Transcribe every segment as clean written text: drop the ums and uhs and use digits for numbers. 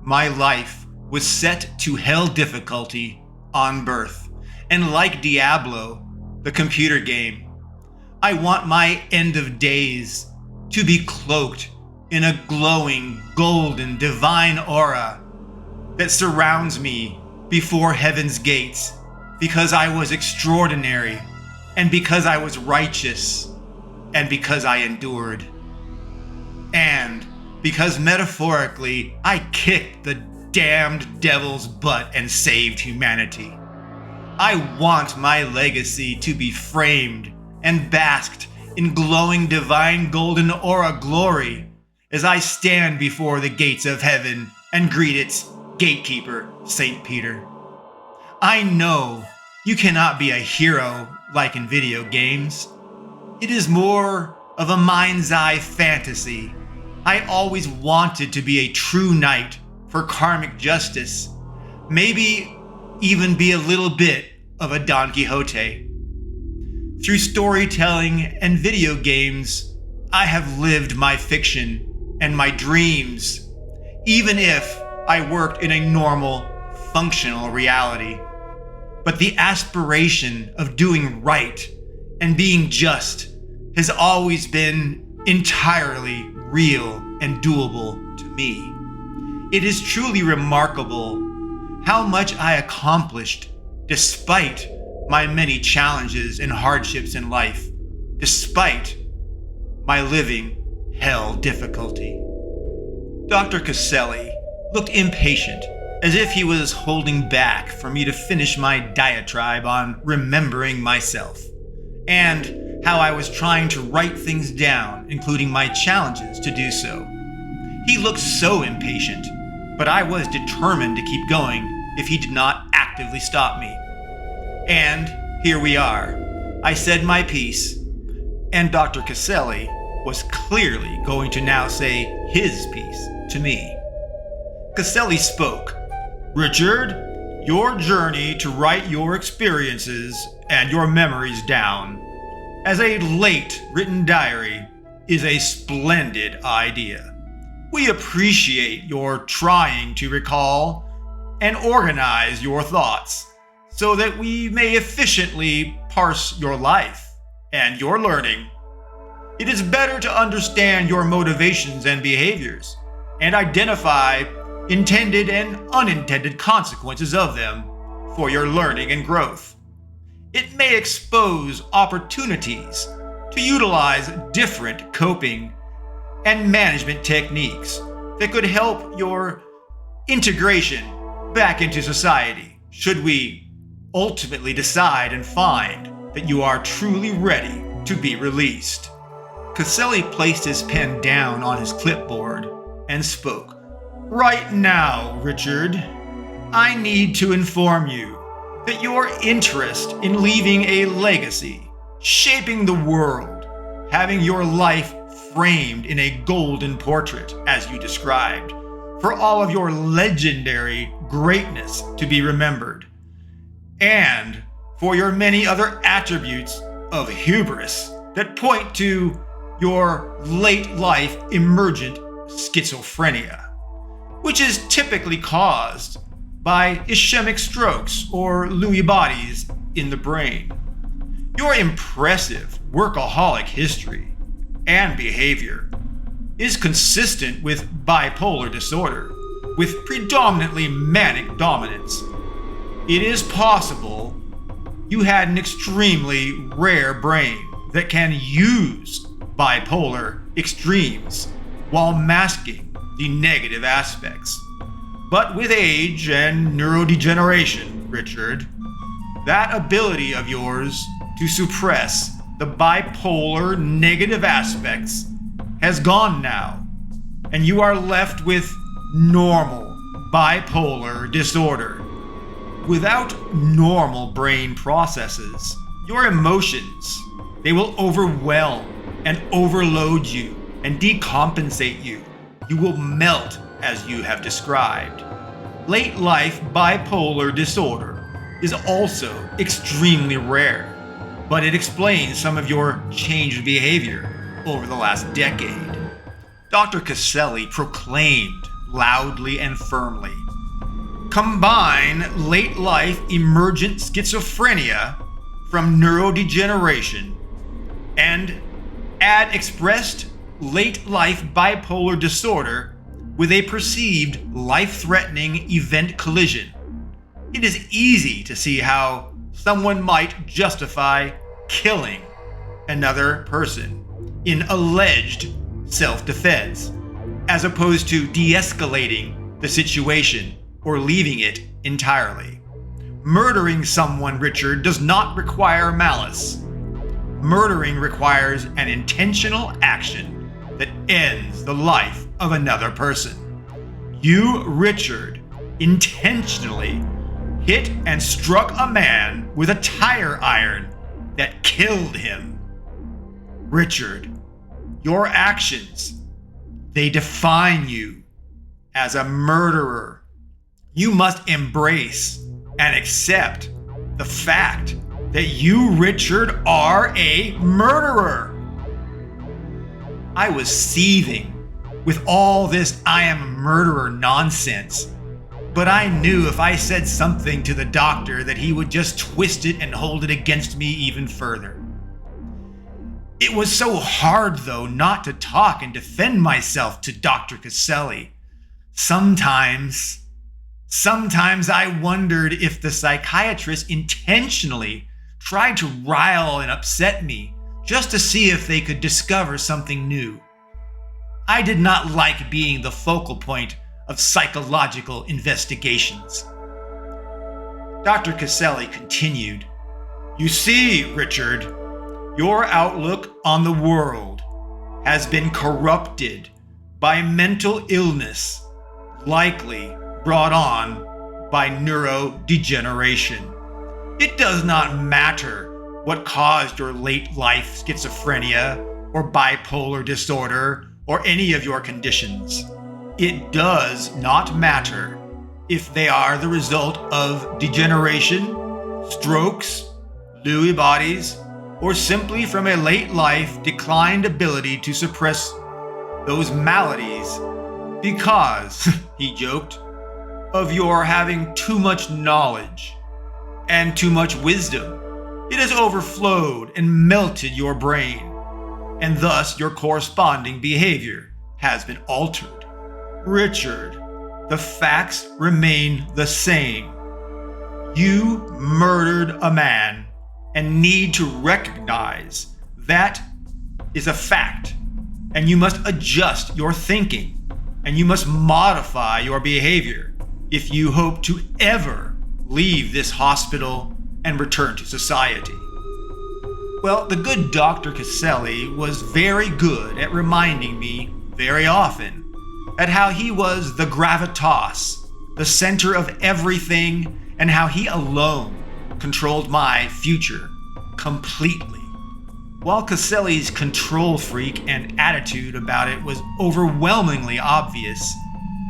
My life was set to hell difficulty on birth, and like Diablo, the computer game, I want my end of days to be cloaked in a glowing, golden, divine aura that surrounds me before heaven's gates, because I was extraordinary, and because I was righteous, and because I endured. And because metaphorically, I kicked the damned devil's butt and saved humanity. I want my legacy to be framed and basked in glowing divine golden aura glory as I stand before the gates of heaven and greet its gatekeeper, St. Peter. I know you cannot be a hero like in video games. It is more of a mind's eye fantasy. I always wanted to be a true knight for karmic justice, maybe even be a little bit of a Don Quixote. Through storytelling and video games, I have lived my fiction and my dreams, even if I worked in a normal, functional reality. But the aspiration of doing right and being just has always been entirely real and doable to me. It is truly remarkable how much I accomplished despite my many challenges and hardships in life, despite my living hell difficulty. Dr. Caselli looked impatient, as if he was holding back for me to finish my diatribe on remembering myself, and how I was trying to write things down, including my challenges to do so. He looked so impatient, but I was determined to keep going if he did not actively stop me. And here we are. I said my piece, and Dr. Caselli was clearly going to now say his piece to me. Caselli spoke. "Richard, your journey to write your experiences and your memories down as a late written diary is a splendid idea. We appreciate your trying to recall and organize your thoughts so that we may efficiently parse your life and your learning. It is better to understand your motivations and behaviors and identify intended and unintended consequences of them for your learning and growth. It may expose opportunities to utilize different coping and management techniques that could help your integration back into society, should we ultimately decide and find that you are truly ready to be released." Caselli placed his pen down on his clipboard and spoke. "Right now, Richard, I need to inform you that your interest in leaving a legacy, shaping the world, having your life framed in a golden portrait, as you described, for all of your legendary greatness to be remembered, and for your many other attributes of hubris that point to your late life emergent schizophrenia, which is typically caused by ischemic strokes or Lewy bodies in the brain. Your impressive workaholic history and behavior is consistent with bipolar disorder, with predominantly manic dominance. It is possible you had an extremely rare brain that can use bipolar extremes while masking the negative aspects. But with age and neurodegeneration, Richard, that ability of yours to suppress the bipolar negative aspects has gone now, and you are left with normal bipolar disorder. Without normal brain processes, your emotions, they will overwhelm and overload you and decompensate you. You will melt as you have described. Late life bipolar disorder is also extremely rare, but it explains some of your changed behavior over the last decade. Dr. Caselli proclaimed loudly and firmly. Combine late life emergent schizophrenia from neurodegeneration and add expressed late life bipolar disorder with a perceived life-threatening event collision. It is easy to see how someone might justify killing another person in alleged self-defense, as opposed to de-escalating the situation or leaving it entirely. Murdering someone, Richard, does not require malice. Murdering requires an intentional action that ends the life of another person. You, Richard, intentionally hit and struck a man with a tire iron that killed him. Richard, your actions, they define you as a murderer. You must embrace and accept the fact that you, Richard, are a murderer. I was seething with all this I am a murderer nonsense, but I knew if I said something to the doctor that he would just twist it and hold it against me even further. It was so hard, though, not to talk and defend myself to Dr. Caselli. Sometimes I wondered if the psychiatrist intentionally tried to rile and upset me just to see if they could discover something new. I did not like being the focal point of psychological investigations. Dr. Caselli continued, "You see, Richard, your outlook on the world has been corrupted by mental illness, likely brought on by neurodegeneration. It does not matter what caused your late life schizophrenia or bipolar disorder or any of your conditions. It does not matter if they are the result of degeneration, strokes, Lewy bodies, or simply from a late life declined ability to suppress those maladies because, he joked, of your having too much knowledge and too much wisdom. It has overflowed and melted your brain, and thus your corresponding behavior has been altered. Richard, the facts remain the same. You murdered a man and need to recognize that is a fact, and you must adjust your thinking, and you must modify your behavior if you hope to ever leave this hospital and return to society." Well, the good Dr. Caselli was very good at reminding me very often at how he was the gravitas, the center of everything, and how he alone controlled my future completely. While Caselli's control freak and attitude about it was overwhelmingly obvious,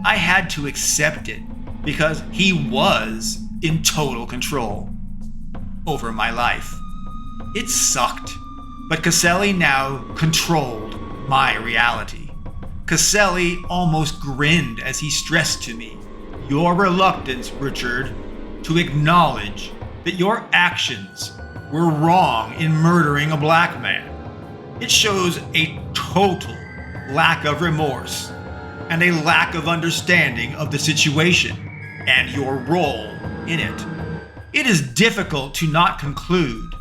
I had to accept it because he was in total control over my life. It sucked, but Caselli now controlled my reality. Caselli almost grinned as he stressed to me, "Your reluctance, Richard, to acknowledge that your actions were wrong in murdering a black man. It shows a total lack of remorse and a lack of understanding of the situation and your role in it. It is difficult to not conclude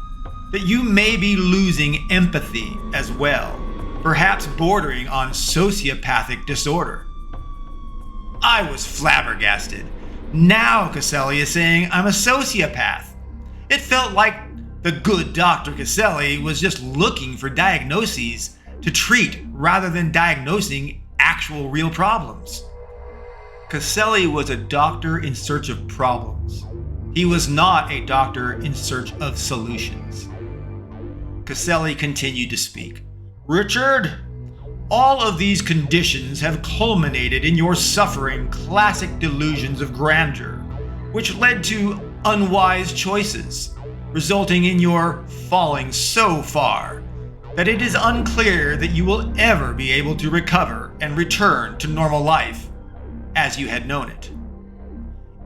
that you may be losing empathy as well, perhaps bordering on sociopathic disorder." I was flabbergasted. Now Caselli is saying I'm a sociopath. It felt like the good Dr. Caselli was just looking for diagnoses to treat rather than diagnosing actual real problems. Caselli was a doctor in search of problems. He was not a doctor in search of solutions. Caselli continued to speak. "Richard, all of these conditions have culminated in your suffering classic delusions of grandeur, which led to unwise choices, resulting in your falling so far that it is unclear that you will ever be able to recover and return to normal life. as you had known it.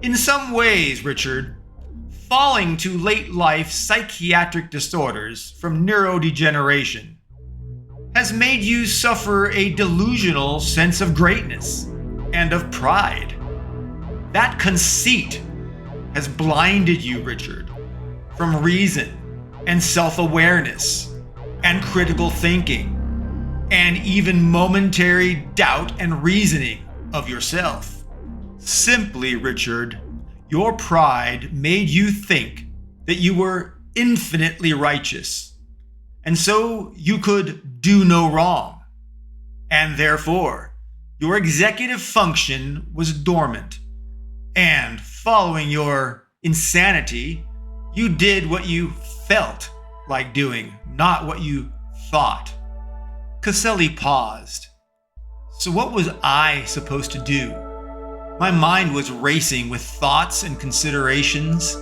In some ways, Richard, falling to late life psychiatric disorders from neurodegeneration has made you suffer a delusional sense of greatness and of pride. That conceit has blinded you, Richard, from reason and self-awareness and critical thinking and even momentary doubt and reasoning of yourself. Simply, Richard, your pride made you think that you were infinitely righteous, and so you could do no wrong, and therefore your executive function was dormant, and following your insanity, you did what you felt like doing, not what you thought. Caselli paused. So what was I supposed to do? My mind was racing with thoughts and considerations.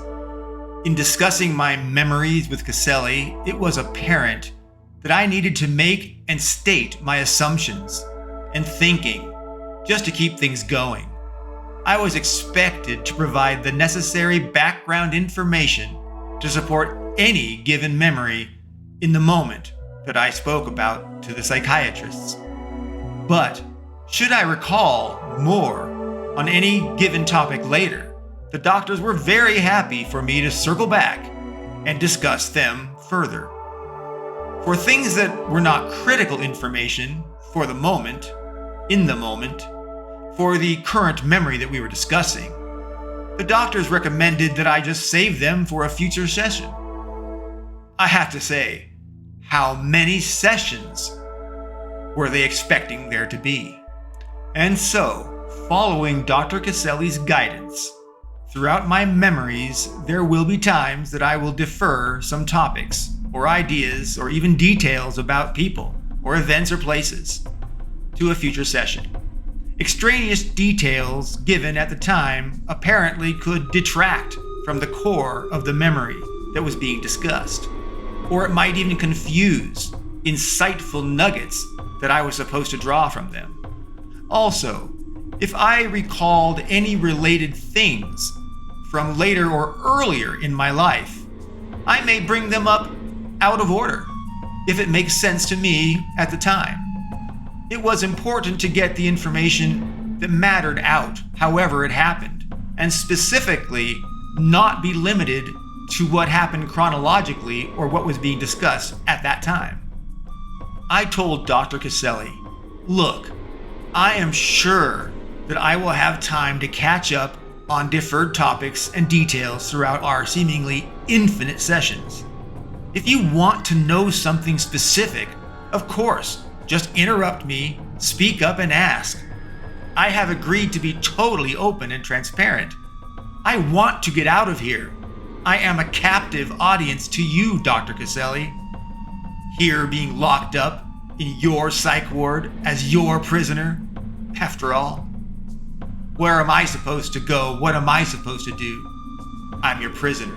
In discussing my memories with Caselli, it was apparent that I needed to make and state my assumptions and thinking just to keep things going. I was expected to provide the necessary background information to support any given memory in the moment that I spoke about to the psychiatrists. But should I recall more on any given topic later, the doctors were very happy for me to circle back and discuss them further. For things that were not critical information for the moment, in the moment, for the current memory that we were discussing, the doctors recommended that I just save them for a future session. I have to say, how many sessions were they expecting there to be? And so, following Dr. Caselli's guidance, throughout my memories, there will be times that I will defer some topics or ideas or even details about people or events or places to a future session. Extraneous details given at the time apparently could detract from the core of the memory that was being discussed, or it might even confuse insightful nuggets that I was supposed to draw from them. Also, if I recalled any related things from later or earlier in my life, I may bring them up out of order if it makes sense to me at the time. It was important to get the information that mattered out, however it happened, and specifically not be limited to what happened chronologically or what was being discussed at that time. I told Dr. Caselli, look, I am sure that I will have time to catch up on deferred topics and details throughout our seemingly infinite sessions. If you want to know something specific, of course, just interrupt me, speak up, and ask. I have agreed to be totally open and transparent. I want to get out of here. I am a captive audience to you, Dr. Caselli. Here being locked up in your psych ward as your prisoner, after all. Where am I supposed to go? What am I supposed to do? I'm your prisoner.